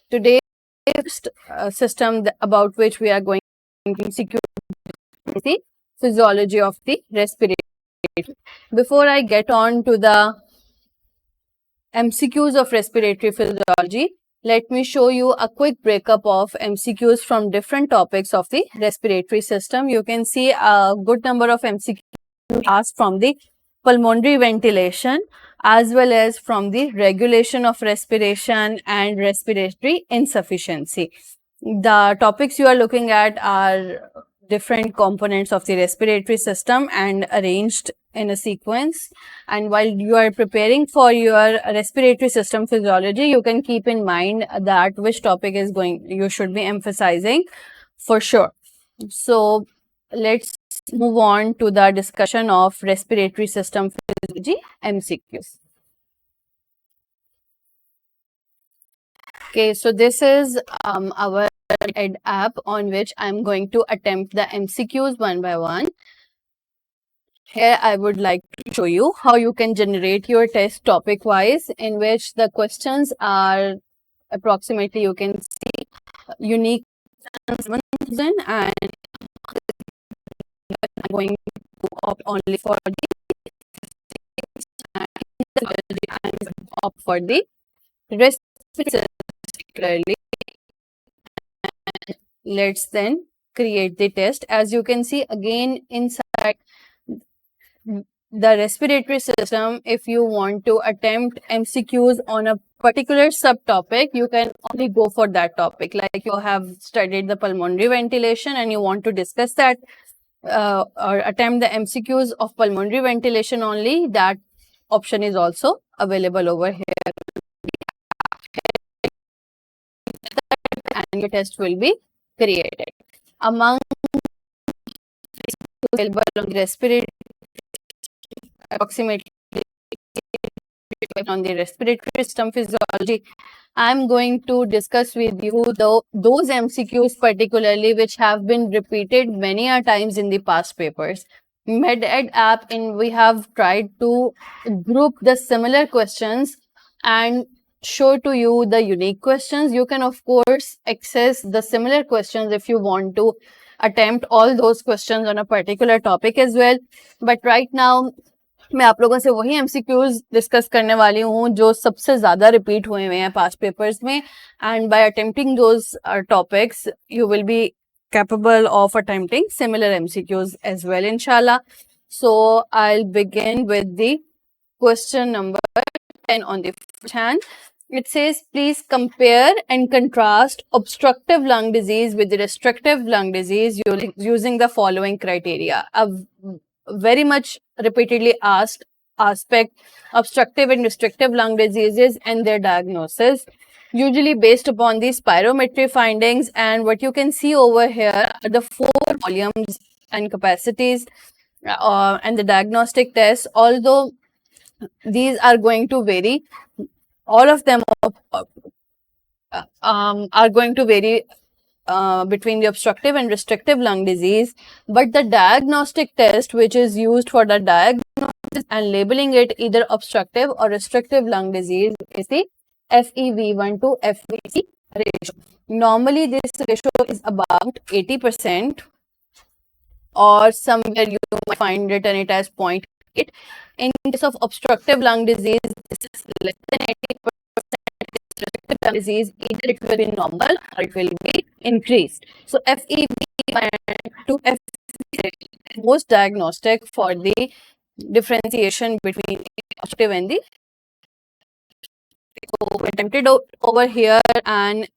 Today's system about which we are going to secure the physiology of the respiratory. Before I get on to the MCQs of respiratory physiology, let me show you a quick breakup of MCQs from different topics of the respiratory system. You can see a good number of MCQs asked from the pulmonary ventilation as well as from the regulation of respiration and respiratory insufficiency. The topics you are looking at are different components of the respiratory system and arranged in a sequence. And while you are preparing for your respiratory system physiology, you can keep in mind that which topic is you should be emphasizing for sure. So let's move on to the discussion of respiratory system physiology MCQs. Okay, so this is our Ed app on which I'm going to attempt the MCQs one by one. Here I would like to show you how you can generate your test topic wise, in which the questions are approximately, you can see, unique 7,000, and I'm going to opt only for the and opt for the rest particularly. Let's then create the test. As you can see, again inside the respiratory system, if you want to attempt MCQs on a particular subtopic, you can only go for that topic. Like you have studied the pulmonary ventilation and you want to discuss that or attempt the MCQs of pulmonary ventilation only, that option is also available over here. And your test will be created. Among available on the respiratory, approximately on the respiratory system physiology, I'm going to discuss with you those MCQs particularly which have been repeated many a times in the past papers. MedEd app, we have tried to group the similar questions and show to you the unique questions. You can of course access the similar questions if you want to attempt all those questions on a particular topic as well. But right now मैं आप लोगों से वही MCQs discuss करने वाली हूँ जो सबसे ज्यादा रिपीट हुए हैं पास्ट पेपर्स में, and by attempting those topics you will be capable of attempting similar MCQs as well, inshallah. So I'll begin with the question number 10 on the first hand. It says, please compare and contrast obstructive lung disease with the restrictive lung disease using the following criteria. A very much repeatedly asked aspect, obstructive and restrictive lung diseases and their diagnosis, usually based upon the spirometry findings. And what you can see over here are the 4 volumes and capacities and the diagnostic tests. Although these are going to vary, all of them are going to vary between the obstructive and restrictive lung disease, but the diagnostic test which is used for the diagnosis and labeling it either obstructive or restrictive lung disease is the FEV1 to FVC ratio. Normally this ratio is about 80%, or somewhere you might find written it as 0.8. In case of obstructive lung disease, this is less than 80%. Restrictive lung disease, either it will be normal or it will be increased. So FEV1 to FVC is most diagnostic for the differentiation between the obstructive and the. So attempted over here, and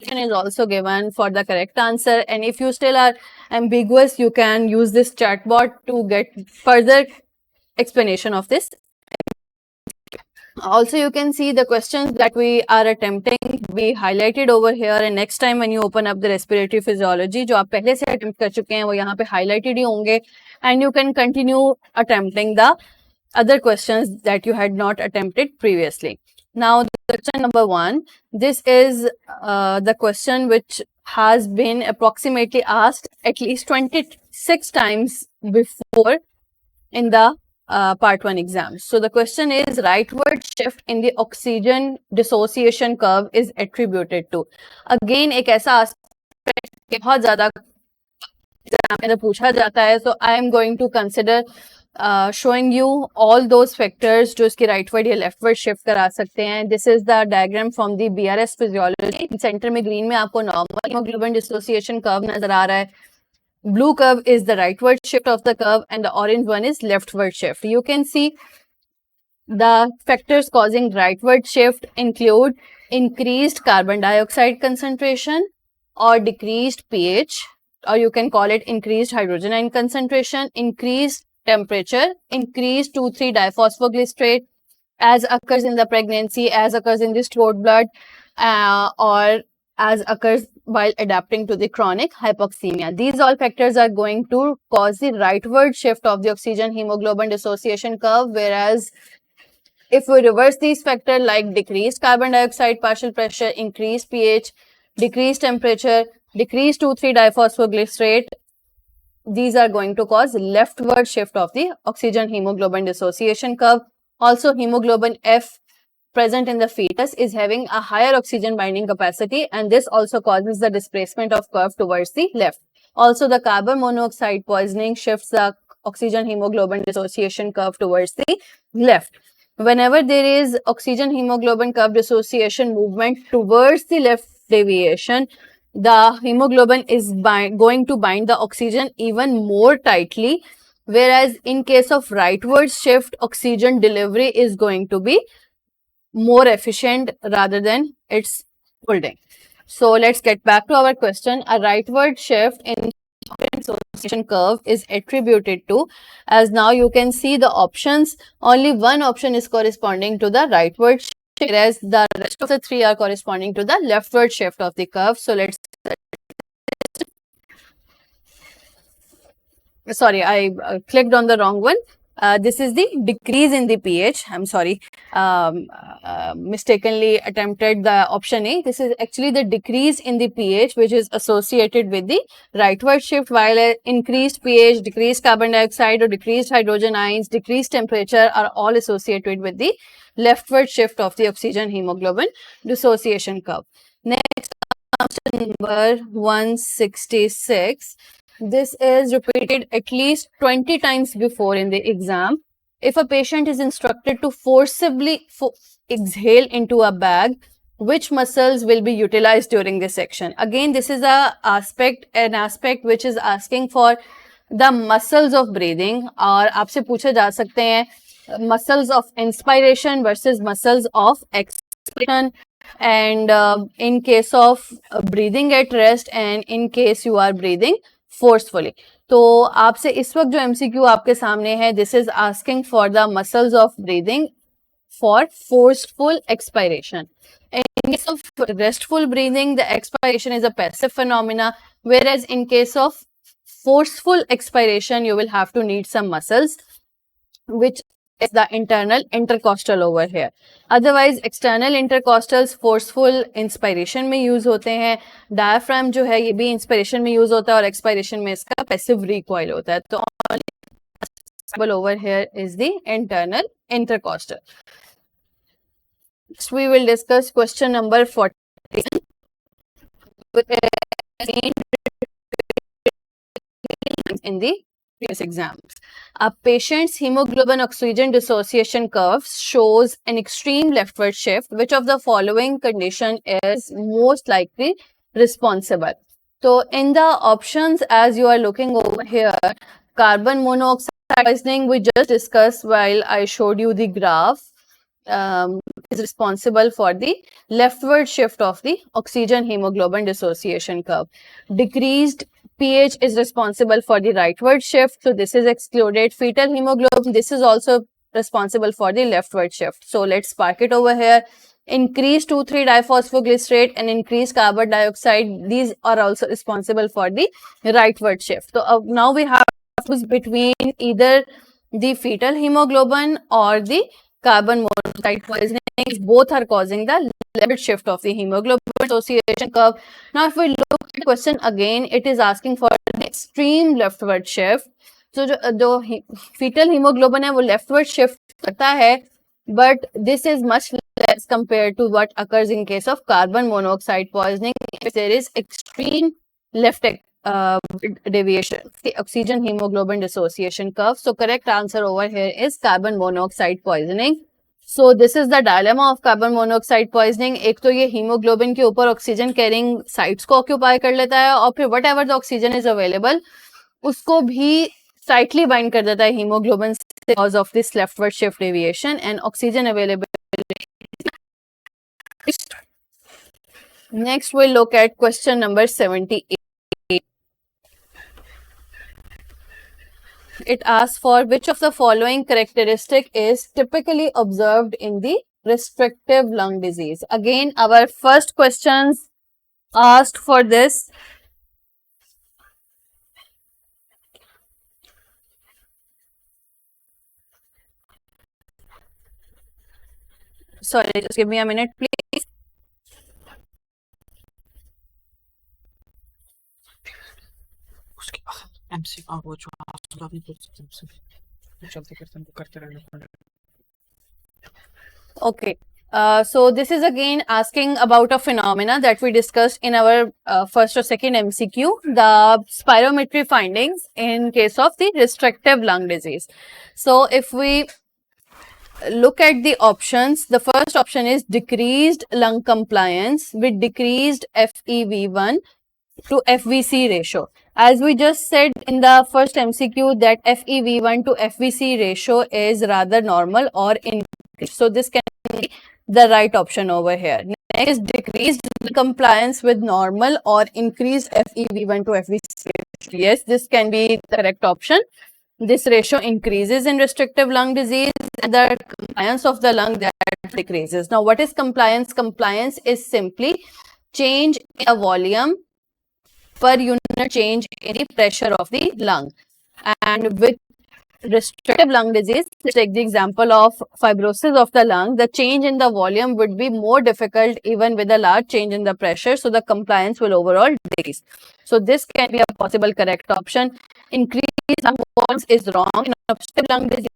is also given for the correct answer. And if you still are ambiguous, you can use this chatbot to get further explanation of this. Also, you can see the questions that we are attempting be highlighted over here, and next time when you open up the respiratory physiology, जो आप पहले से attempt कर चुके हैं वो यहाँ पे highlighted ही होंगे, and you can continue attempting the other questions that you had not attempted previously. Now, the question number 1, this is the question which has been approximately asked at least 26 times before in the part 1 exam. So the question is, rightward shift in the oxygen dissociation curve is attributed to. Again, एक ऐसा aspect बहुत ज़्यादा exam में पूछा जाता है. So I am going to consider showing you all those factors जो इसकी rightward या leftward shift करा सकते हैं. This is the diagram from the BRS physiology. Center में green में आपको normal hemoglobin dissociation curve नजर आ रहा है. Blue curve is the rightward shift of the curve and the orange one is leftward shift. You can see the factors causing rightward shift include increased carbon dioxide concentration or decreased pH, or you can call it increased hydrogen ion concentration, increased temperature, increased 2,3-diphosphoglycerate as occurs in the pregnancy, as occurs in the stored blood, or as occurs while adapting to the chronic hypoxemia. These all factors are going to cause the rightward shift of the oxygen hemoglobin dissociation curve, whereas if we reverse these factors like decreased carbon dioxide partial pressure, increased pH, decreased temperature, decreased 2,3-diphosphoglycerate, these are going to cause leftward shift of the oxygen hemoglobin dissociation curve. Also, hemoglobin F present in the fetus is having a higher oxygen binding capacity, and this also causes the displacement of curve towards the left. Also, the carbon monoxide poisoning shifts the oxygen hemoglobin dissociation curve towards the left. Whenever there is oxygen hemoglobin curve dissociation movement towards the left deviation, the hemoglobin is going to bind the oxygen even more tightly, whereas in case of rightward shift, oxygen delivery is going to be more efficient rather than its holding. So let's get back to our question. A rightward shift in dissociation curve is attributed to, as now you can see the options, only one option is corresponding to the rightward shift, whereas the rest of the three are corresponding to the leftward shift of the curve. So let's, sorry, I clicked on the wrong one. This is the decrease in the pH. I'm sorry, mistakenly attempted the option A. This is actually the decrease in the pH, which is associated with the rightward shift, while increased pH, decreased carbon dioxide or decreased hydrogen ions, decreased temperature are all associated with the leftward shift of the oxygen hemoglobin dissociation curve. Next comes to number 166. This is repeated at least 20 times before in the exam. If a patient is instructed to forcibly exhale into a bag, which muscles will be utilized during this section? Again, this is an aspect which is asking for the muscles of breathing, और आपसे पूछे जा सकते हैं muscles of inspiration versus muscles of expiration, and in case of breathing at rest and in case you are breathing forcefully. तो आपसे इस वक्त जो MCQ आपके सामने है, this is asking for the muscles of breathing for forceful expiration. In case of restful breathing, the expiration is a passive phenomena, whereas in case of forceful expiration, you will have to need some muscles, which is the internal intercostal over here. Otherwise, external intercostals forceful inspiration में use होते हैं. Diaphragm जो है ये भी inspiration में use होता है और expiration में इसका passive recoil होता है. तो only over here is the internal intercostal. Next, we will discuss question number 40. In the previous exams, a patient's hemoglobin oxygen dissociation curve shows an extreme leftward shift. Which of the following condition is most likely responsible? So in the options, as you are looking over here, carbon monoxide poisoning we just discussed while I showed you the graph, is responsible for the leftward shift of the oxygen hemoglobin dissociation curve. Decreased pH is responsible for the rightward shift, so this is excluded. Fetal hemoglobin, this is also responsible for the leftward shift. So let's park it over here. Increased 2,3-diphosphoglycerate and increased carbon dioxide, these are also responsible for the rightward shift. So now we have to choose between either the fetal hemoglobin or the carbon monoxide poisoning. Both are causing the leftward shift of the hemoglobin dissociation curve. Now, if we look at the question again, it is asking for the extreme leftward shift. So जो fetal hemoglobin है वो leftward shift करता है, but this is much less compared to what occurs in case of carbon monoxide poisoning if there is extreme left deviation, the oxygen hemoglobin dissociation curve. So correct answer over here is carbon monoxide poisoning. So this is the dilemma of carbon monoxide poisoning. एक तो ये hemoglobin के ऊपर oxygen carrying sites को occupy कर लेता है, और फिर whatever the oxygen is available उसको भी tightly bind कर देता है hemoglobin because of this leftward shift deviation and oxygen availability. Next we'll look at question number 78. It asks for which of the following characteristic is typically observed in the restrictive lung disease. Again, our first questions asked for this. Sorry, just give me a minute, please. Okay. So this is again asking about a phenomena that we discussed in our first or second MCQ, the spirometry findings in case of the restrictive lung disease. So if we look at the options, the first option is decreased lung compliance with decreased FEV1 to FVC ratio. As we just said in the first MCQ that FEV1 to FVC ratio is rather normal or increased. So this can be the right option over here. Next, decreased compliance with normal or increased FEV1 to FVC ratio. Yes, this can be the correct option. This ratio increases in restrictive lung disease and the compliance of the lung that decreases. Now, what is compliance? Compliance is simply change in a volume per unit change in the pressure of the lung. And with restrictive lung disease, let's take the example of fibrosis of the lung, the change in the volume would be more difficult even with a large change in the pressure, so the compliance will overall decrease. So this can be a possible correct option. Increased lung volumes is wrong. In obstructive lung disease,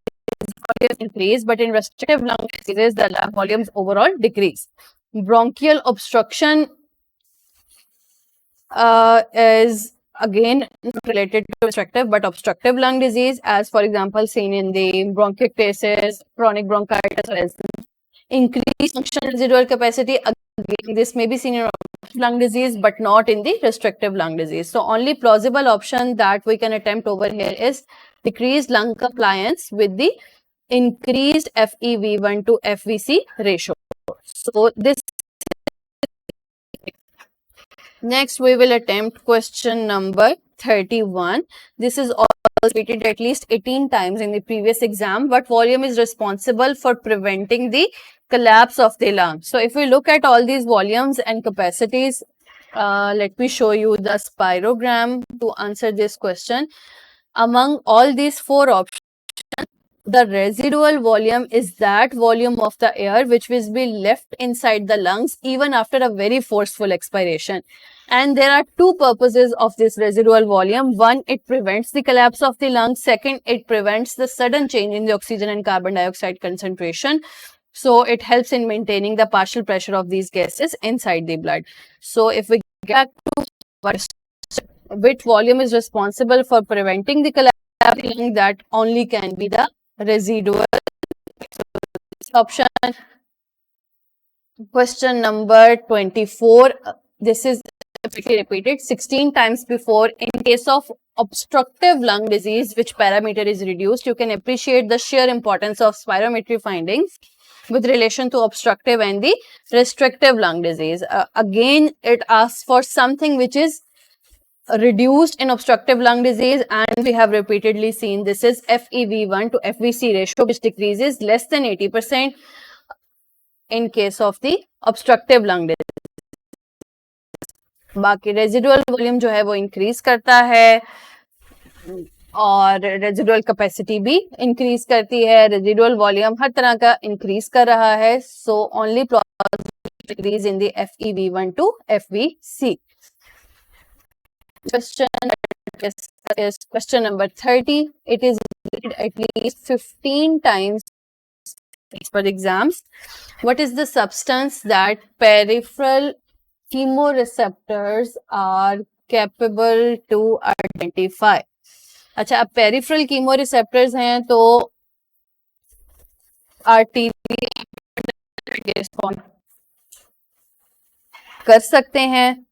volumes increase, but in restrictive lung diseases, the lung volumes overall decrease. Bronchial obstruction is again not related to restrictive but obstructive lung disease, as for example seen in the bronchiectasis, chronic bronchitis, or asthma. Increased functional residual capacity, again this may be seen in lung disease but not in the restrictive lung disease. So only plausible option that we can attempt over here is decreased lung compliance with the increased FEV1 to FVC ratio. So this. Next, we will attempt question number 31. This is also repeated at least 18 times in the previous exam. What volume is responsible for preventing the collapse of the lung? So if we look at all these volumes and capacities, let me show you the spirogram to answer this question. Among all these four options, the residual volume is that volume of the air which will be left inside the lungs even after a very forceful expiration. And there are two purposes of this residual volume. One, it prevents the collapse of the lungs. Second, it prevents the sudden change in the oxygen and carbon dioxide concentration. So it helps in maintaining the partial pressure of these gases inside the blood. So if we get to which volume is responsible for preventing the collapse of the lung, that only can be the residual. Option. Question number 24. This is repeated 16 times before. In case of obstructive lung disease, which parameter is reduced? You can appreciate the sheer importance of spirometry findings with relation to obstructive and the restrictive lung disease. Again, it asks for something which is reduced in obstructive lung disease, and we have repeatedly seen this is FEV1 to FVC ratio, which decreases less than 80% in case of the obstructive lung disease. बाकी residual volume जो है वो increase करता है और residual capacity भी increase करती है. रेजिडुअल वॉल्यूम हर तरह का इंक्रीज कर रहा है. So only increase in the FEV1 to FVC. Question is question number 30. It is at least 15 times for exams. What is the substance that peripheral chemoreceptors are capable to identify? अच्छा, अब peripheral chemoreceptors हैं तो arterial respond कर सकते हैं,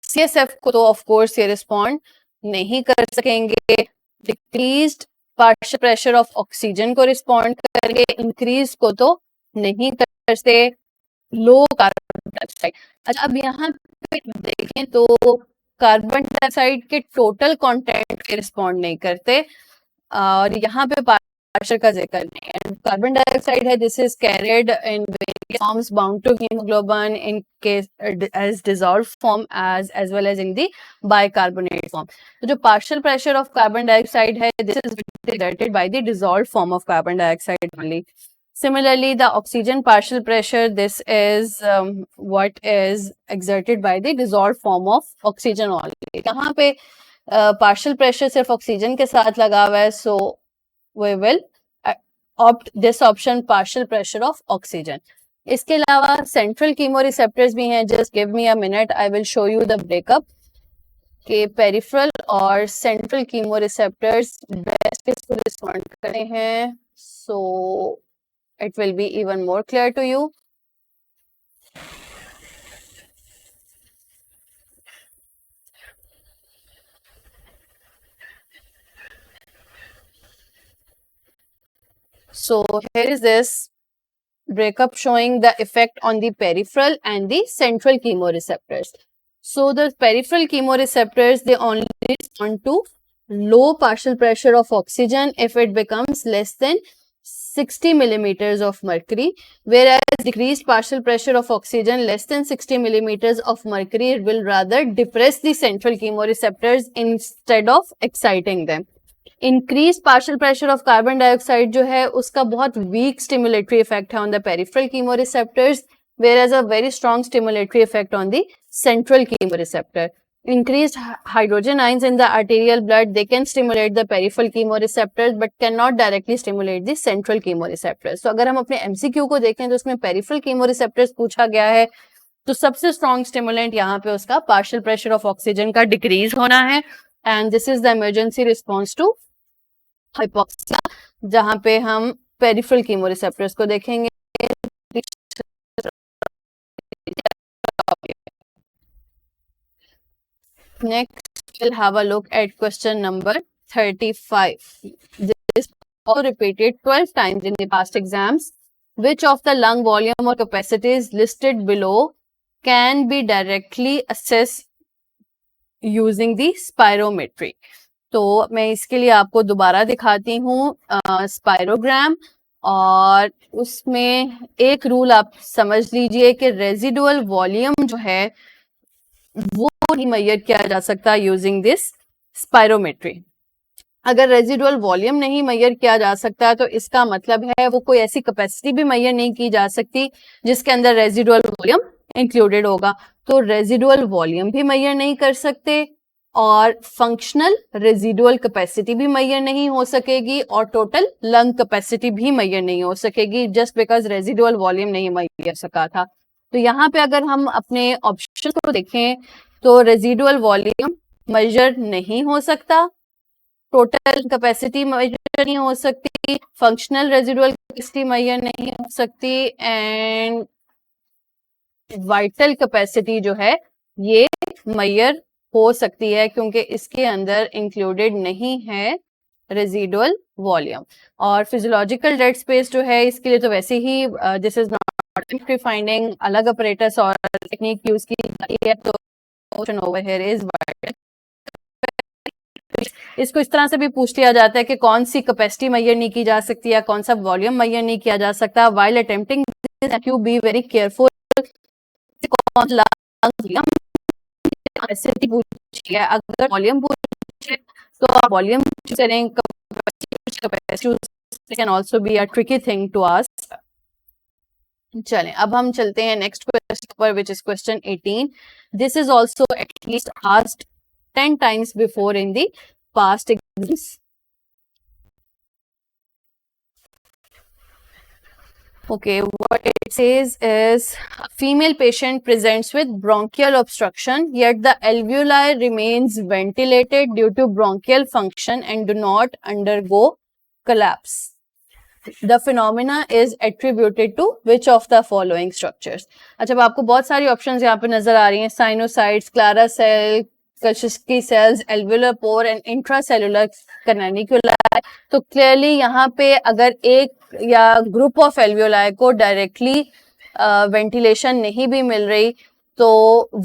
CSF को तो of course ये रिस्पॉन्ड नहीं कर सकेंगे, decreased partial pressure of oxygen को रिस्पॉन्ड करेंगे, इंक्रीज को तो नहीं कर सकते, लो कार्बन डाइऑक्साइड। अच्छा, अब यहाँ पे देखें तो कार्बन डाइऑक्साइड के टोटल कंटेंट के रिस्पॉन्ड नहीं करते और यहाँ पे पार्शियल का जिक्र नहीं है। कार्बन डाइऑक्साइड है, this is carried in forms bound to hemoglobin in case as dissolved form as well as in the bicarbonate form. तो जो partial pressure of carbon dioxide है, this is exerted by the dissolved form of carbon dioxide only. Similarly, the oxygen partial pressure, this is what is exerted by the dissolved form of oxygen only. यहाँ पे partial pressure सिर्फ oxygen के साथ लगा हुआ है, so we will opt this option, partial pressure of oxygen. इसके अलावा सेंट्रल कीमोरिसेप्टर्स भी हैं, just give me a minute, I will show you the breakup के पेरिफेरल और सेंट्रल कीमोरिसेप्टर्स बेस्ट किसको रिस्पॉन्ड करते हैं, so it will be even more clear to you. So here is this breakup showing the effect on the peripheral and the central chemoreceptors. So the peripheral chemoreceptors, they only respond to low partial pressure of oxygen if it becomes less than 60 millimeters of mercury, whereas decreased partial pressure of oxygen less than 60 millimeters of mercury will rather depress the central chemoreceptors instead of exciting them. Increase partial pressure of carbon dioxide जो है उसका बहुत week stimulatory effect है on the peripheral chemoreceptors, whereas a very strong stimulatory effect on the central chemoreceptor. Increased hydrogen ions in the arterial blood, they can stimulate the peripheral chemoreceptors but cannot directly stimulate the central chemoreceptors. So अगर हम अपने MCQ को देखें तो उसमें peripheral chemoreceptors पूछा गया है, तो सबसे स्ट्रॉन्ग स्टिमुलेंट यहाँ पे उसका पार्शियल प्रेशर ऑफ ऑक्सीजन का डिक्रीज होना है, and this is the emergency response to hypoxia, जहां पे हम पेरिफेरल कीमोरिसेप्टर्स को देखेंगे. Next we'll have a look at question number 35. This is also repeated 12 times in the past exams. Which of the lung volume or capacities listed below can be directly assessed using the spirometry? तो मैं इसके लिए आपको दोबारा दिखाती हूँ स्पायरोग्राम, और उसमें एक रूल आप समझ लीजिए कि रेजिडुअल वॉल्यूम जो है वो नहीं मेजर किया जा सकता यूजिंग दिस स्पायरोमेट्री. अगर रेजिडुअल वॉल्यूम नहीं मेजर किया जा सकता तो इसका मतलब है वो कोई ऐसी कैपेसिटी भी मेजर नहीं की जा सकती जिसके अंदर रेजिडुअल वॉल्यूम इंक्लूडेड होगा. तो रेजिडुअल वॉल्यूम भी मेजर नहीं कर सकते और फंक्शनल रेजिडुअल कैपेसिटी भी मेजर नहीं हो सकेगी और टोटल लंग कैपेसिटी भी मेजर नहीं हो सकेगी, जस्ट बिकॉज रेजिडुअल वॉल्यूम नहीं मेजर सका था. तो यहाँ पे अगर हम अपने ऑप्शन को देखें तो रेजिडुअल वॉल्यूम मेजर नहीं हो सकता, टोटल कैपेसिटी मेजर नहीं हो सकती, फंक्शनल रेजिडुअल कैपेसिटी मेजर नहीं हो सकती, एंड वाइटल कैपेसिटी जो है ये मेजर हो सकती है क्योंकि इसके अंदर इंक्लूडेड नहीं है रेजिडुअल वॉल्यूम. और फिजियोलॉजिकल डेड स्पेस जो है इसके लिए तो वैसे ही दिस इज नॉट फाइंडिंग, अलग ऑपरेटर्स और टेक्निक यूज की जाती है. तो option over here is vital. इसको इस तरह से भी पूछ लिया जाता है कि कौन सी कैपेसिटी मेजर नहीं की जा सकती है, कौन सा वॉल्यूम मेजर नहीं किया जा सकता. While attempting this you be very careful. Capacity पूछी है, अगर वॉल्यूम पूछे तो आप वॉल्यूम करें, capacity can also be a tricky thing to ask. चलें अब हम चलते हैं नेक्स्ट क्वेश्चन पर, which is question 18. This is also at least asked 10 times before in the past exams. Okay, what it says is a female patient presents with bronchial obstruction, yet the alveoli remains ventilated due to bronchial function and do not undergo collapse. The phenomena is attributed to which of the following structures? अच्छा, अब आपको बहुत सारी options यहाँ पे नजर आ रही हैं. साइनोसाइट्स, Clara cell, Kaczynski cells, alveolar pore and intracellular canaliculi. तो क्लियरली यहाँ पे अगर एक या ग्रुप ऑफ एल्वियोलाई को डायरेक्टली वेंटिलेशन नहीं भी मिल रही, तो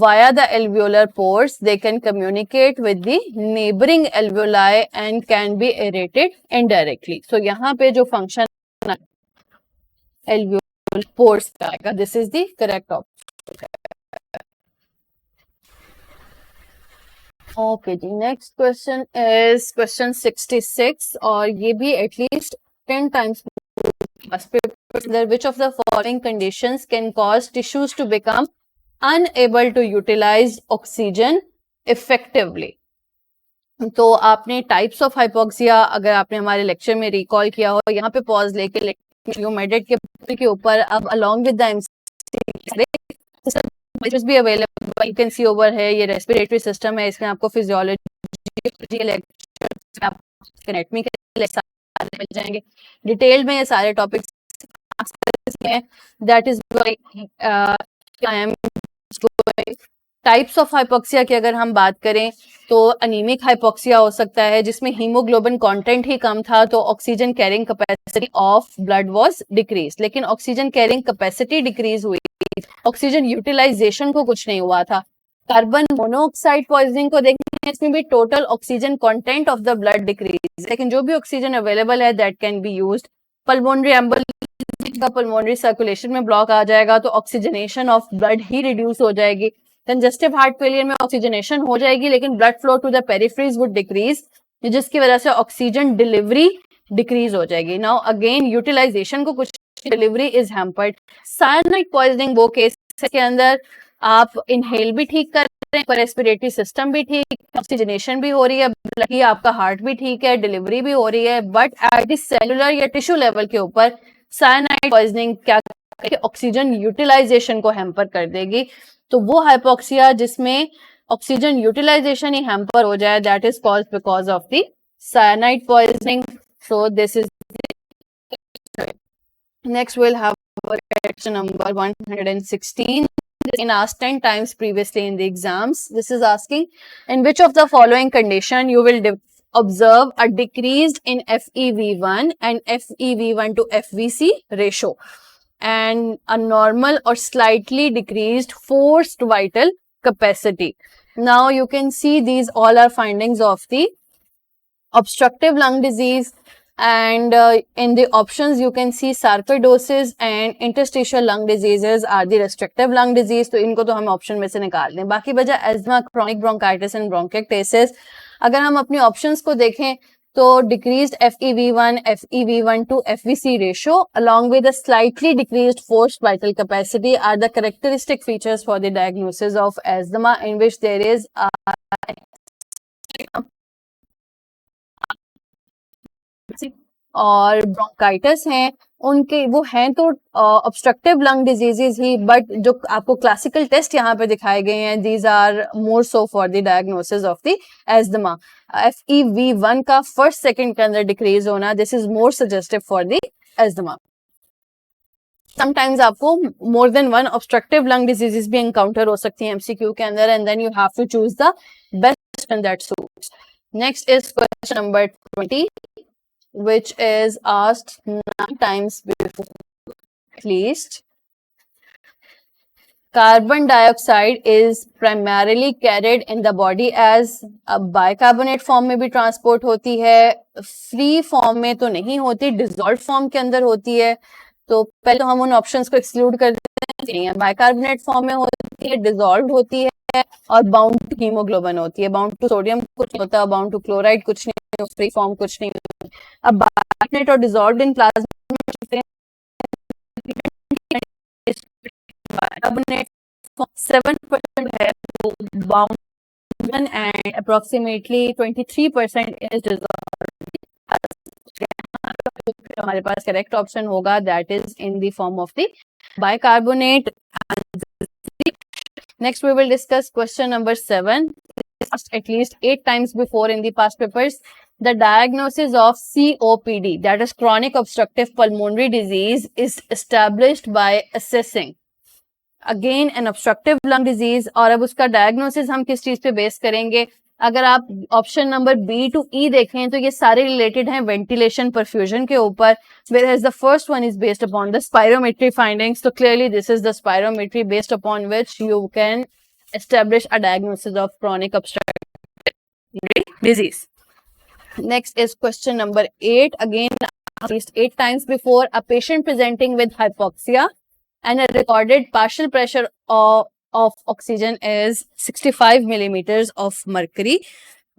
via the alveolar pores they can communicate with the neighboring alveoli and can be aerated indirectly. So यहाँ पे जो function alveolar pores का आएगा, this is the correct option. Okay ji, next question is question 66 और ये भी at least 10 times past papers. Which of the following conditions can cause tissues to become unable to utilize oxygen effectively? तो आपने types of hypoxia अगर आपने हमारे lecture में recall किया हो, यहाँ पे पॉज लेके मेडेट के ऊपर अब अलोंग विद द एमसीक्यूज भी available you can see over है. ये रेस्पिरेटरी सिस्टम है, इसमें आपको फिजियोलॉजी एनाटॉमी के मिल जाएंगे डिटेल में. ये सारे टॉपिक्स हैं. That is why I am types of hypoxia की अगर हम बात करें तो अनीमिक हाइपोक्सिया हो सकता है जिसमें हीमोग्लोबिन कंटेंट ही कम था, तो oxygen carrying capacity of blood was decrease. लेकिन ऑक्सीजन कैरिंग कैपेसिटी डिक्रीज हुई, ऑक्सीजन यूटिलाइजेशन को कुछ नहीं हुआ था. कार्बन मोनोऑक्साइड पॉइजनिंग को देखें, इसमें भी total oxygen content of the blood decrease, लेकिन जो भी ऑक्सीजन अवेलेबल है that can be used. Pulmonary embolism का पल्मोनरी सर्कुलेशन में ब्लॉक आ जाएगा तो ऑक्सीजनेशन ऑफ ब्लड ही रिड्यूस हो जाएगी. कंजेस्टिव हार्ट फेलियर में ऑक्सीजनेशन हो जाएगी लेकिन blood flow to the peripheries would decrease, जिसकी वजह से ऑक्सीजन डिलीवरी डिक्रीज हो जाएगी. नाउ अगेन यूटिलाइजेशन को कुछ, delivery is hampered. Cyanide poisoning वो केस के अंदर आप इनहेल भी ठीक कर रहे हैं, रेस्पिरेटरी सिस्टम भी ठीक, ऑक्सीजनेशन भी हो रही है, आपका हार्ट भी ठीक है, डिलीवरी भी हो रही है, बट एट द सेलुलर या टिश्यू लेवल के ऊपर साइनाइड पॉइजनिंग क्या ऑक्सीजन यूटिलाइजेशन को हैम्पर कर देगी. तो वो हाइपोक्सिया जिसमें ऑक्सीजन यूटिलाइजेशन ही हैम्पर हो जाए, that is caused because of the cyanide poisoning. So this is next will have question number 116. Been asked 10 times previously in the exams. This is asking in which of the following condition you will observe a decrease in FEV1 and FEV1 to FVC ratio and a normal or slightly decreased forced vital capacity. Now you can see these all are findings of the obstructive lung disease, and in the options you can see sarcoidosis and interstitial lung diseases are the restrictive lung disease. तो इनको तो हम option में से निकाल दें. बाकी बचा ESMA, chronic bronchitis and bronchiectasis. अगर हम अपनी ऑप्शंस को देखें तो decreased FEV1, FEV1 to FVC ratio along with a slightly decreased forced vital capacity are the characteristic features for the diagnosis of asthma in which there is और bronchitis हैं, उनके वो हैं तो ऑब्स्ट्रक्टिव लंग डिजीजेज ही, but जो आपको classical test यहाँ पे दिखाए गए हैं these are more so for the diagnosis of the asthma. FEV1 का फर्स्ट सेकंड के अंदर डिक्रीज होना, this is more suggestive for the asthma. Sometimes आपको more than one obstructive lung diseases भी एनकाउंटर हो सकती हैं MCQ के अंदर, and then you have to choose the best one that suits. Next is question number 20, which is asked 9 times before at least. Carbon dioxide is primarily carried in the body as a bicarbonate form में भी transport होती है, free form में तो नहीं होती, dissolve form के अंदर होती है. तो पहले तो हम उन ऑप्शंस को एक्सक्लूड कर देते हैं. बाइकार्बोनेट फॉर्म में होती है, डिजॉल्व होती है और बाउंड टू हीमोग्लोबिन होती है. बाउंड टू सोडियम कुछ नहीं होता, बाउंड टू क्लोराइड कुछ नहीं, फ्री फॉर्म कुछ नहीं होता. अब बाइकार्बोनेट और डिजॉल्व्ड इन प्लाज्मा बाइकार्बोनेट 7% है वो bound and approximately 23% is dissolved. हमारे पास करेक्ट ऑप्शन होगा that is in the form of the bicarbonate. Next, we will discuss question number 7. Asked at least 8 times before in the past papers. The diagnosis of COPD, that is chronic obstructive pulmonary disease, is established by assessing again an obstructive lung disease. और अब उसका diagnosis हम किस चीज पे base करेंगे? अगर आप ऑप्शन नंबर बी टू ई देखें तो ये सारे रिलेटेड हैं वेंटिलेशन परफ्यूजन के ऊपर, whereas the first one is based upon the spirometry findings. So clearly this is the spirometry based upon which you can establish a diagnosis of chronic obstructive disease. Next is question number 8. Again, at least 8 times before, a patient presenting with hypoxia and a recorded partial pressure of oxygen is 65 millimeters of mercury.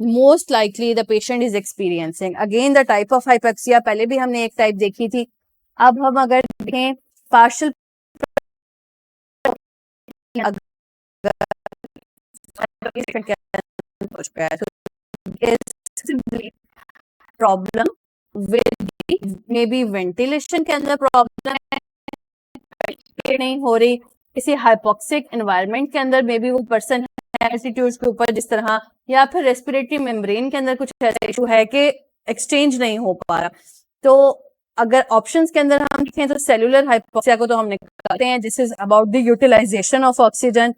Most likely the patient is experiencing. Again, the type of hypoxia, पहले भी हमने एक type देखी थी. अब हम अगर देखें partial problem with may be ventilation के अंदर प्रॉब्लम नहीं हो रही, किसी हाइपोक्सिक एनवायरनमेंट के अंदर मे बी वो पर्सन एल्टीट्यूड्स के ऊपर जिस तरह, या फिर रेस्पिरेटरी मेम्ब्रेन के अंदर कुछ ऐसा इशू है कि एक्सचेंज नहीं हो पा रहा. तो अगर ऑप्शंस के अंदर हम देखें तो सेलुलर हाइपोक्सिया को तो हमने कहते हैं this is about the utilisation of oxygen.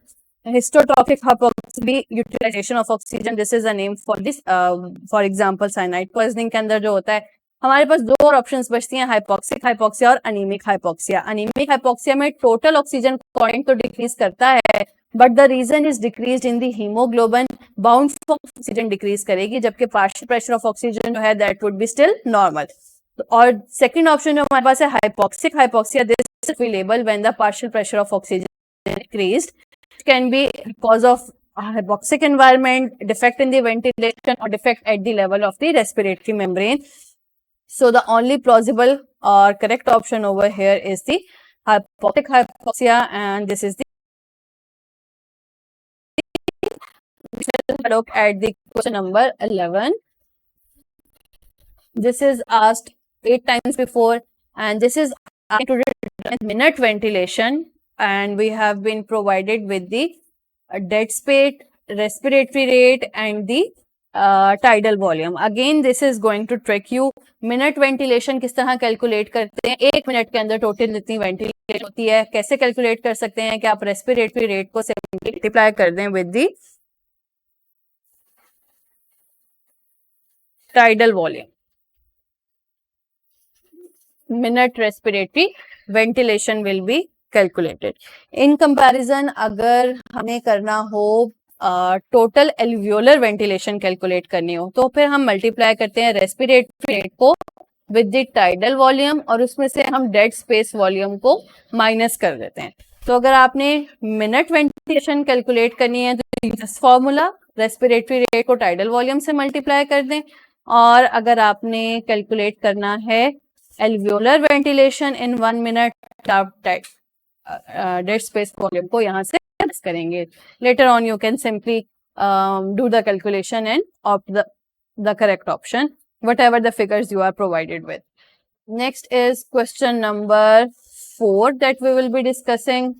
Histotoxic hypoxia utilisation of oxygen, this is a name for this. For example cyanide poisoning के अंदर जो होता है, हमारे पास दो और ऑप्शंस बचती हैं, हाइपोक्सिक हाइपोक्सिया और अनीमिक हाइपोक्सिया. अनीमिक हाइपोक्सिया में टोटल ऑक्सीजन कंटेंट तो डिक्रीज करता है, but the reason is decrease in the haemoglobin, bound for oxygen decrease करेगी, जबकि पार्शियल प्रेशर ऑफ ऑक्सीजन जो है that would be still normal. और सेकंड ऑप्शन जो हमारे पास है hypoxic hypoxia, this we label when the partial pressure of oxygen decreased, can be because of hypoxic environment, defect in the ventilation, or defect at the level of the respiratory membrane. So the only plausible or correct option over here is the hypoxic hypoxia, and this is the. Look at the question number 11. This is asked 8 times before, and this is minute ventilation, and we have been provided with the dead space, respiratory rate, and the tidal volume. Again, this is going to trick you. Minute ventilation किस तरह calculate करते हैं? 1 minute के अंदर total जितनी ventilation होती है, कैसे कैलकुलेट कर सकते हैं कि आप रेस्पिरेटरी रेट को मल्टीप्लाई कर दें with the tidal volume. Minute respiratory ventilation will be calculated. In comparison अगर हमें करना हो टोटल एल्वियोलर वेंटिलेशन कैलकुलेट करनी हो, तो फिर हम मल्टीप्लाई करते हैं रेस्पिरेटरी रेट को विद द टाइडल वॉल्यूम, और उसमें से हम डेड स्पेस वॉल्यूम को माइनस कर देते हैं. तो अगर आपने मिनट वेंटिलेशन कैलकुलेट करनी है तो दिस फॉर्मूला, रेस्पिरेटरी रेट को टाइडल वॉल्यूम से मल्टीप्लाई कर दें. और अगर आपने कैलकुलेट करना है एल्वियोलर वेंटिलेशन इन 1 मिनट, डेड स्पेस वॉल्यूम को यहाँ से करेंगे. Later on you can simply do the calculation and opt the correct option, whatever the figures you are provided with. Next is question number 4 that we will be discussing.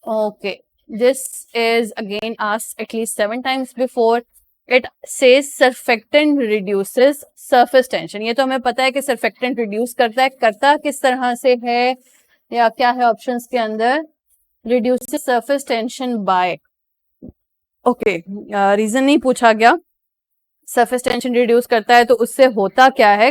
Okay, this is again asked at least 7 times before. It says surfactant reduces surface tension. ये तो हमें पता है कि surfactant reduce करता है, करता किस तरह से है या क्या है ऑप्शंस के अंदर? reduces surface tension by. Okay, reason नहीं पूछा गया. सरफेस टेंशन रिड्यूस करता है तो उससे होता क्या है?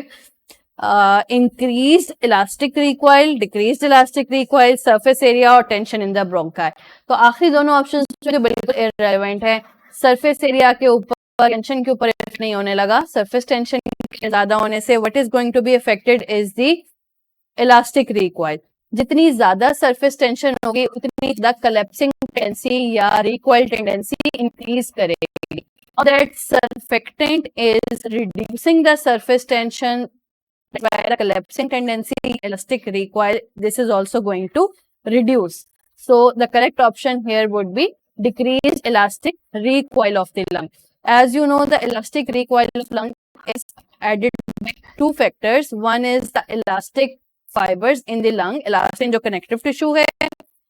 Increased elastic recoil, decreased elastic recoil, surface area और टेंशन इन द ब्रोंकाई. तो आखिरी दोनों ऑप्शंस जो बिल्कुल इररिलेवेंट है. सरफेस एरिया के ऊपर टेंशन के ऊपर इफेक्ट नहीं होने लगा. सरफेस टेंशन ज्यादा होने से what is going to be affected is the elastic recoil. जितनी ज्यादा सरफेस टेंशन होगी उतनी ज्यादा कोलैप्सिंग टेंडेंसी या रिकॉइल टेंडेंसी इंक्रीज करेगी. That surfactant is reducing the surface tension by the collapsing tendency, elastic recoil, this is also going to reduce. So the correct option here would be decreased elastic recoil of the lung. As you know, the elastic recoil of lung is added by two factors. One is the elastic fibers in the lung, elastin जो connective tissue है,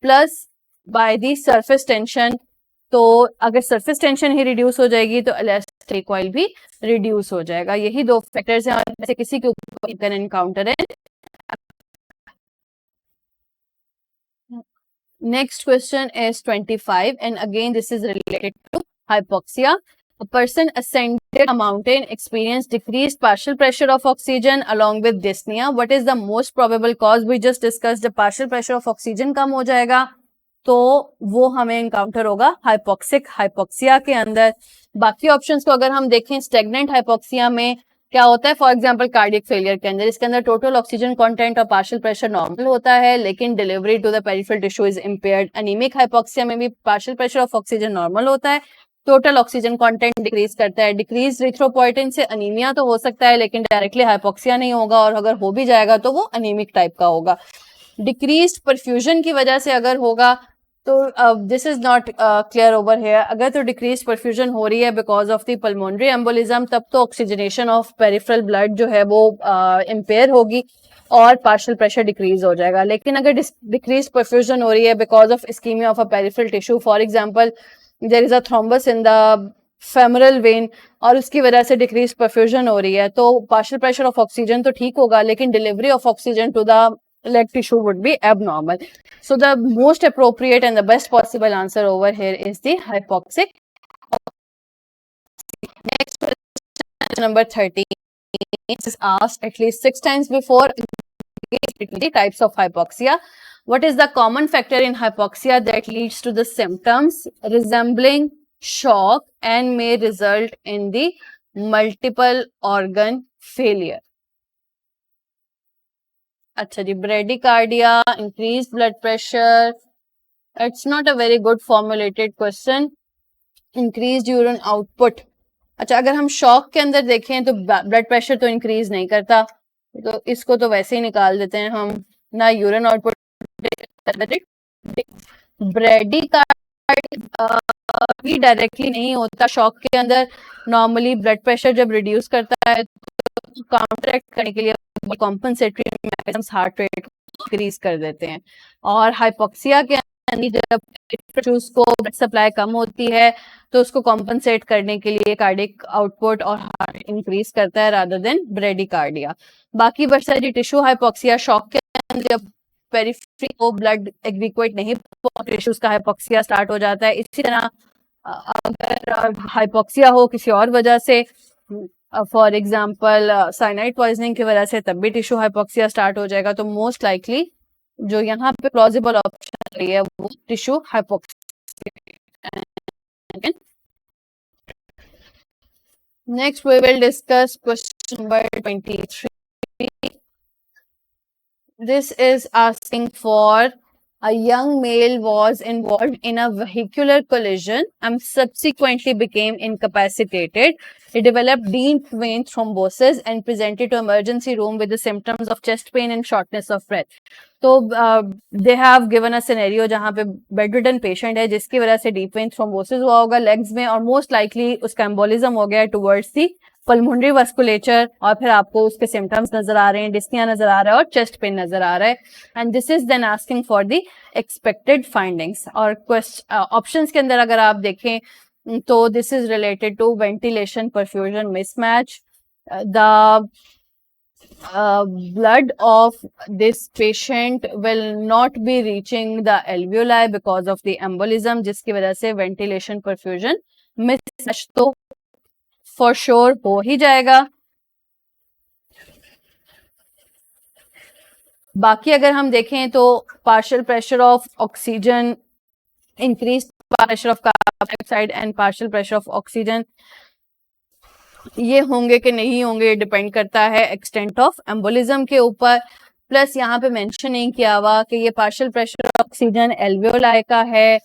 plus by the surface tension. तो अगर surface tension ही reduce हो जाएगी तो elastic recoil भी reduce हो जाएगा. यही दो factors हैं और जैसे किसी के ऊपर you can encounter it. Next question is 25, and again this is related to hypoxia. A person ascended a mountain experienced decreased partial pressure of oxygen along with dyspnea. What is the most probable cause? We just discussed the partial pressure of oxygen कम हो जाएगा तो वो हमें encounter होगा hypoxic hypoxia के अंदर. बाकी options को अगर हम देखें stagnant hypoxia में क्या होता है, फॉर एग्जाम्पल कार्डियक फेलियर के अंदर, इसके अंदर टोटल ऑक्सीजन कंटेंट और पार्शियल प्रेशर नॉर्मल होता है लेकिन delivery to the peripheral tissue is impaired. Anaemic hypoxia में भी partial pressure of oxygen normal होता है, टोटल ऑक्सीजन कंटेंट डिक्रीज करता है. डिक्रीज इरिथ्रोपोइटिन से अनीमिया तो हो सकता है लेकिन डायरेक्टली हाइपोक्सिया नहीं होगा, और अगर हो भी जाएगा तो वो अनीमिक टाइप का होगा. डिक्रीज परफ्यूजन की वजह से अगर होगा तो this is not clear over here. अगर तो डिक्रीज परफ्यूजन हो रही है because of the pulmonary embolism, तब तो ऑक्सीजनेशन ऑफ पेरिफेरल ब्लड जो है वो इम्पेयर होगी और पार्शियल प्रेशर डिक्रीज हो जाएगा. लेकिन अगर डिक्रीज परफ्यूजन हो रही है because of ischaemia of a peripheral tissue, for example there is a thrombus in the femoral vein और उसकी वजह से डिक्रीज परफ्यूजन हो रही है, तो पार्शियल प्रेशर ऑफ ऑक्सीजन तो ठीक होगा लेकिन delivery of oxygen to the leg tissue would be abnormal. So the most appropriate and the best possible answer over here is the hypoxic. Next question, number 13, is asked at least 6 times before. The types of hypoxia. What is the common factor in hypoxia that leads to the symptoms resembling shock and may result in the multiple organ failure? अच्छा जी, bradycardia, increase blood pressure. It's not a very good formulated question. Increase urine output. अच्छा, अगर हम shock के अंदर देखें तो blood pressure तो इंक्रीज नहीं करता, तो इसको तो वैसे ही निकाल देते हैं हम. ना यूरिन आउटपुट. ब्रेडिकार्डिया भी डायरेक्टली नहीं होता शॉक के अंदर. नॉर्मली ब्लड प्रेशर जब रिड्यूस करता है तो काउंटरएक्ट करने के लिए compensatory mechanisms heart rate increase कर देते हैं. और हाइपोक्सिया के अंदर जब टिश्यूज को ब्लड सप्लाई कम होती है तो उसको कॉम्पनसेट करने के लिए कार्डियक आउटपुट और हार्ट इंक्रीज करता है रादर देन ब्रेडिकार्डिया. बाकी वर्साइडी टिश्यू हाइपोक्सिया शॉक के अंदर जब पेरिफेरी को ब्लड एग्रीक्वेट नहीं टिश्यूज का हाइपोक्सिया स्टार्ट हो जाता है. इसी तरह अगर हाइपोक्सिया हो किसी और वजह से, फॉर एग्जाम्पल साइनाइड पॉइजनिंग की वजह से, तब भी टिश्यू हाइपोक्सिया स्टार्ट हो जाएगा. तो मोस्ट लाइकली जो यहाँ पे प्लॉजिबल ऑप्शन है वो tissue hypoxia. Next we will discuss question number 23. This is asking for a young male was involved in a vehicular collision and subsequently became incapacitated. He developed deep vein thrombosis and presented to emergency room with the symptoms of chest pain and shortness of breath. तो they have given a scenario जहाँ पे bedridden patient है जिसकी वजह से deep vein thrombosis हुआ होगा legs में और most likely उसका embolism हो गया towards the पल्मोनरी वस्कुलेचर और फिर आपको उसके सिम्टम्स नजर आ रहे हैं, डिस्निया नजर आ रहा है और चेस्ट पेन नजर आ रहा है. And this is then asking for the expected findings. और ऑप्शंस के अंदर अगर आप देखें तो this is related to ventilation perfusion mismatch. The blood of this patient will not be reaching the alveoli because of the embolism, जिसकी वजह से ventilation perfusion mismatch तो फॉर श्योर हो ही जाएगा. बाकी अगर हम देखें तो partial pressure of oxygen, increase pressure of carbon dioxide and partial pressure of oxygen, ये होंगे कि नहीं होंगे डिपेंड करता है एक्सटेंट ऑफ एम्बोलिज्म के ऊपर. प्लस यहाँ पे मेंशन नहीं किया हुआ कि ये partial pressure of oxygen alveoli का है,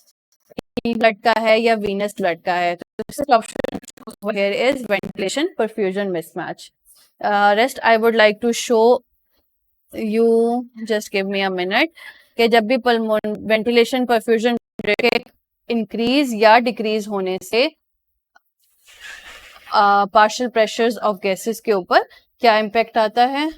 ब्लड का है या वीनस ब्लड का है. तो option here is ventilation perfusion mismatch. Rest I would like to show you, just give me a minute, कि जब भी वेंटिलेशन परफ्यूजन रेट इंक्रीज या डिक्रीज होने से पार्शियल प्रेशर्स ऑफ गैसेस के ऊपर क्या इम्पैक्ट आता है.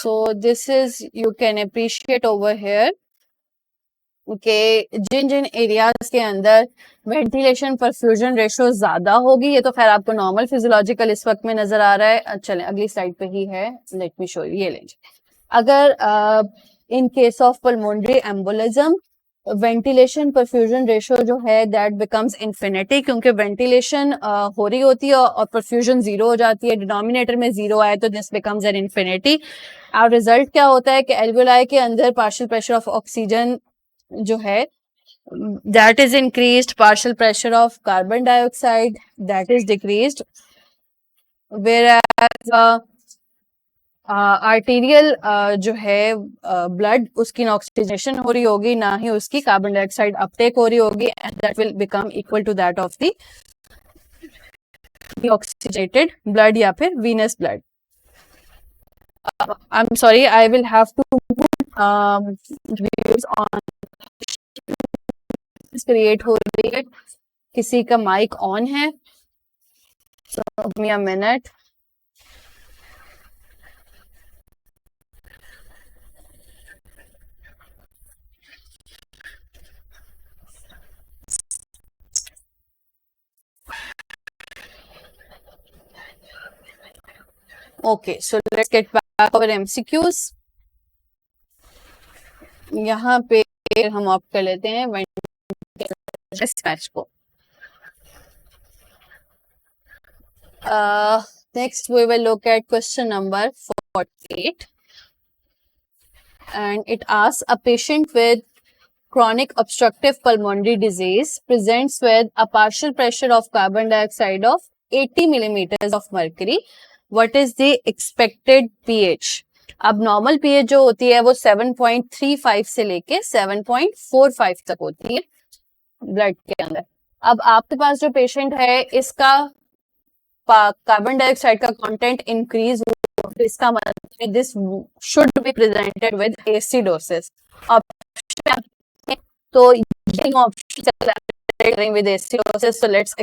So this is, you can appreciate over here कि जिन जिन एरियाज के अंदर वेंटिलेशन परफ्यूजन रेशो ज्यादा होगी, ये तो खैर आपको नॉर्मल फिजियोलॉजिकल इस वक्त में नजर आ रहा है. चलें अगली स्लाइड पे ही है, लेट मी शो यू. ये लेंगे, अगर in case of pulmonary embolism ventilation perfusion ratio जो है दैट बिकम्स इन्फिनिटी, क्योंकि वेंटिलेशन हो रही होती है और परफ्यूजन जीरो हो जाती है, डिनोमिनेटर में जीरो आए तो दिस बिकम्स एन इन्फिनिटी. और रिजल्ट क्या होता है कि एल्वियोलाई के अंदर पार्शियल प्रेशर ऑफ ऑक्सीजन जो है that is increased, partial pressure of carbon dioxide that is decreased, whereas arterial जो है ब्लड उसकी ऑक्सीजनेशन हो रही होगी, ना ही उसकी कार्बन डाइऑक्साइड अपटेक हो रही होगी, and that will become equal to that of the oxygenated blood या फिर venous blood. I am sorry, I will have to views on create हो रही है. किसी का माइक ऑन है? So give me a minute. Okay, so let's get back our MCQs. यहाँ पे हम ऑप्ट कर लेते हैं मैच को. Next we will look at question number 48, and it asks a patient with chronic obstructive pulmonary disease presents with a partial pressure of carbon dioxide of 80 millimeters of mercury. What is the expected pH? अब normal pH जो होती है वो 7.35 से लेके 7.45 तक होती है ब्लड के अंदर. अब आपके पास जो पेशेंट है इसका कार्बन डाइऑक्साइड का कंटेंट इंक्रीज, इसका मतलब this should be presented with acidosis. तो option with acidosis, so let's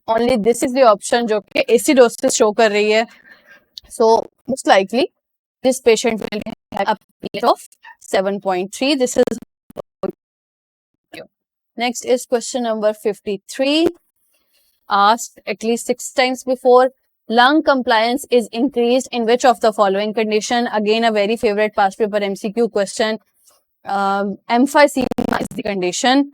only this is the option जो कि acidosis शो कर रही है. So most likely this patient will have a pH of 7.3. This is next is question number 53, asked at least 6 times before. Lung compliance is increased in which of the following condition? Again a very favorite past paper MCQ question. emphysema is the condition.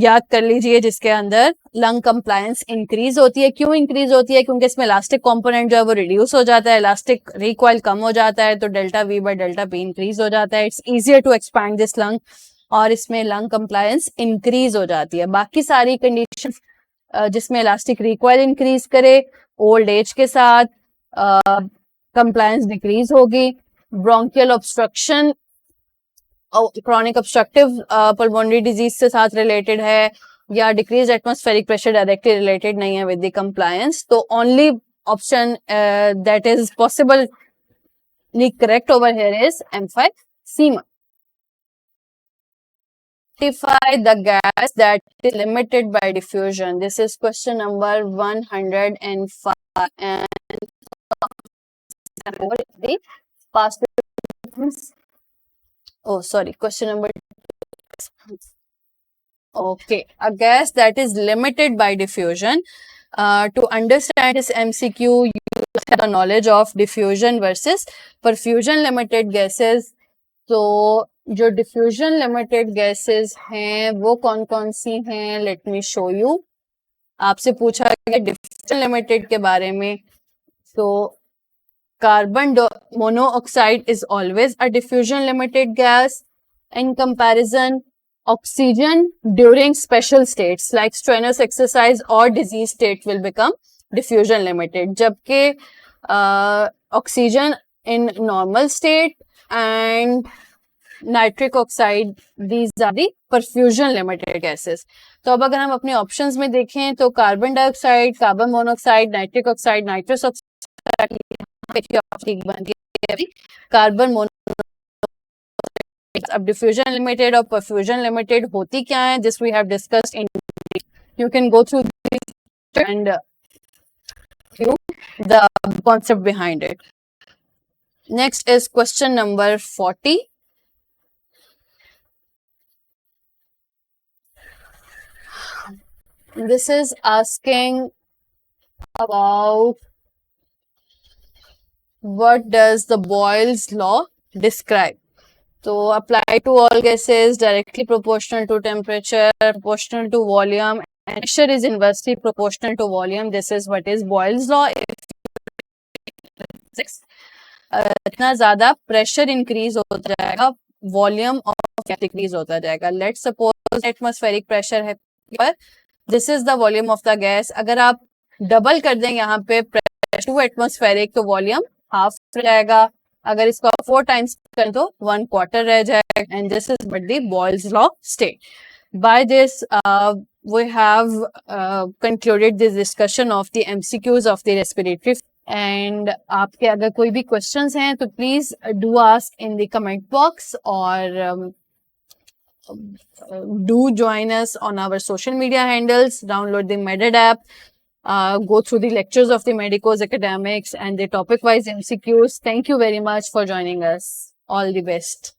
याद कर लीजिए जिसके अंदर lung compliance increase होती है. क्यों increase होती है? क्योंकि इसमें इलास्टिक कंपोनेंट जो है वो रिड्यूस हो जाता है, इलास्टिक रिकॉइल कम हो जाता है, तो delta V by delta P increase हो जाता है. It's easier to expand this lung, और इसमें लंग कंप्लायंस इंक्रीज हो जाती है. बाकी सारी कंडीशन जिसमें इलास्टिक रिकॉइल इंक्रीज करे, ओल्ड एज के साथ कंप्लायंस डिक्रीज होगी. Bronchial obstruction chronic obstructive pulmonary disease से साथ रिलेटेड है, या decrease atmospheric pressure directly related नहीं है विद द कंप्लायंस. तो only option that is possible correct over here is emphysema. Identify the gas that is limited by diffusion. This is question number 105, and the past. Oh, sorry, question number. Okay, a gas that is limited by diffusion. To understand this MCQ, you have the knowledge of diffusion versus perfusion limited gases. तो जो diffusion limited gases हैं वो कौन कौन सी हैं? Let me show you. आपसे पूछा गया डिफ्यूजन लिमिटेड के बारे में, तो carbon monoxide is always a diffusion limited gas. In comparison, oxygen during special states like strenuous exercise or disease state will become diffusion limited. Jabke oxygen in normal state and nitric oxide, these are the perfusion limited gases. तो अब अगर हम अपने options में देखें तो carbon dioxide, carbon monoxide, nitric oxide, nitrous oxide, carbon monoxide. अब diffusion limited और परफ्यूजन लिमिटेड होती क्या है, this we have discussed in, you can go through and the concept behind it. Next is question number 40. This is asking about what does the Boyle's law describe. So apply to all gases, directly proportional to temperature, proportional to volume, and pressure is inversely proportional to volume. This is what is Boyle's law. इतना ज्यादा pressure increase होता जाएगा, volume of decrease होता जाएगा. Let's suppose atmospheric pressure है पर this is the volume of the gas. अगर आप डबल कर दें यहाँ पे प्रेशर टू एटमॉस्फेरिक तो वॉल्यूम हाफ रह जाएगा. अगर इसको 4 टाइम्स करें तो 1/4 रह जाएगा. And this is what the Boyle's law state. By this, we have concluded this discussion of the MCQs of the respiratory. And आपके अगर कोई भी questions हैं तो please do ask in the comment box or do join us on our social media handles. Download the Meded app. Go through the lectures of the Medicos academics and the topic-wise MCQs. Thank you very much for joining us. All the best.